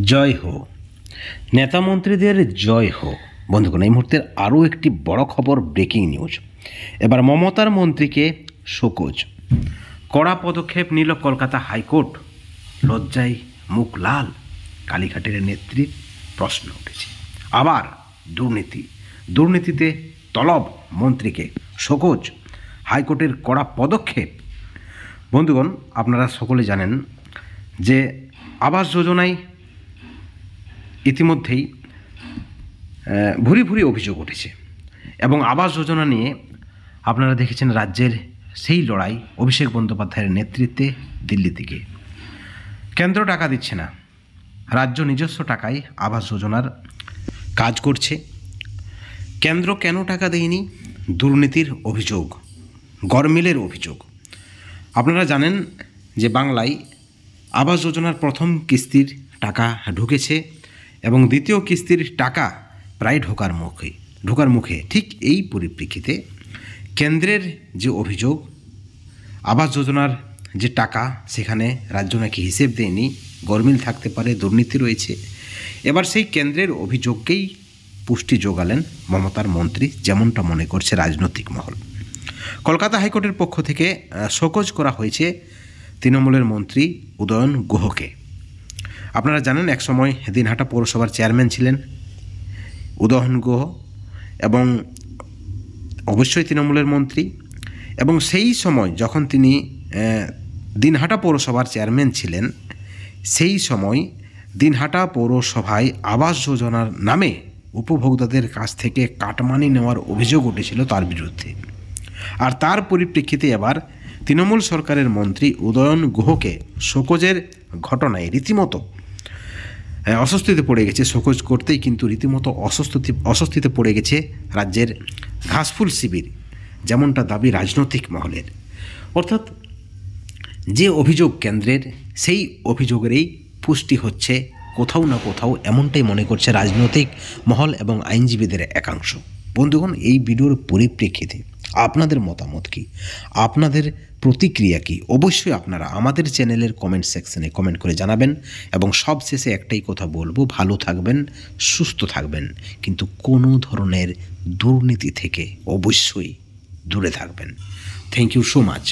জয় হো, নেতা মন্ত্রীদের জয় হো। বন্ধুগণ, এই মুহূর্তের আরও একটি বড় খবর, ব্রেকিং নিউজ। এবার মমতার মন্ত্রীকে শোকজ, কড়া পদক্ষেপ নিল কলকাতা হাইকোর্ট। লজ্জায় মুখ লাল কালীঘাটের নেত্রীর, প্রশ্ন উঠেছে। আবার দুর্নীতিতে তলব মন্ত্রীকে শোকজ, হাইকোর্টের কড়া পদক্ষেপ। বন্ধুগণ, আপনারা সকলে জানেন যে আবাস যোজনায় ইতিমধ্যেই ভুরি অভিযোগ উঠেছে এবং আবাস যোজনা নিয়ে আপনারা দেখেছেন রাজ্যের সেই লড়াই অভিষেক বন্দ্যোপাধ্যায়ের নেতৃত্বে দিল্লি থেকে। কেন্দ্র টাকা দিচ্ছে না, রাজ্য নিজস্ব টাকায় আবাস যোজনার কাজ করছে। কেন্দ্র কেন টাকা দেয়নি? দুর্নীতির অভিযোগ, গরমিলের অভিযোগ। আপনারা জানেন যে বাংলায় আবাস যোজনার প্রথম কিস্তির টাকা ঢুকেছে এবং দ্বিতীয় কিস্তির টাকা প্রায় ঢোকার মুখে। ঠিক এই পরিপ্রেক্ষিতে কেন্দ্রের যে অভিযোগ, আবাস যোজনার যে টাকা সেখানে রাজ্য নাকি হিসেব দেয়নি, গরমিল থাকতে পারে, দুর্নীতি রয়েছে। এবার সেই কেন্দ্রের অভিযোগকেই পুষ্টি যোগালেন মমতার মন্ত্রী, যেমনটা মনে করছে রাজনৈতিক মহল। কলকাতা হাইকোর্টের পক্ষ থেকে শোকজ করা হয়েছে তৃণমূলের মন্ত্রী উদয়ন গুহকে। আপনারা জানেন একসময় দিনহাটা পৌরসভার চেয়ারম্যান ছিলেন উদয়ন গুহ এবং অবশ্যই তৃণমূলের মন্ত্রী। এবং সেই সময় যখন তিনি দিনহাটা পৌরসভার চেয়ারম্যান ছিলেন, সেই সময় দিনহাটা পৌরসভায় আবাস যোজনার নামে উপভোক্তাদের কাছ থেকে কাটমানি নেওয়ার অভিযোগ উঠেছিল তার বিরুদ্ধে। আর তার পরিপ্রেক্ষিতে এবার তৃণমূল সরকারের মন্ত্রী উদয়ন গুহকে শোকজের ঘটনায় রীতিমতো অস্বস্তিতে পড়ে গেছে। শোকজ করতেই কিন্তু রীতিমতো অস্বস্তিতে পড়ে গেছে রাজ্যের ঘাসফুল শিবির, যেমনটা দাবি রাজনৈতিক মহলের। অর্থাৎ যে অভিযোগ কেন্দ্রের, সেই অভিযোগেরই পুষ্টি হচ্ছে কোথাও না কোথাও, এমনটাই মনে করছে রাজনৈতিক মহল এবং আইনজীবীদের একাংশ। বন্ধুগণ, এই ভিডিওর পরিপ্রেক্ষিতে আপনাদের মতামত কী, আপনাদের প্রতিক্রিয়া কী? অবশ্যই আপনারা আমাদের চ্যানেলের কমেন্ট সেকশনে কমেন্ট করে জানাবেন। এবং সবশেষে একটাই কথা বলবো, ভালো থাকবেন, সুস্থ থাকবেন, কিন্তু কোনো ধরনের দুর্নীতি থেকে অবশ্যই দূরে থাকবেন। Thank you so much.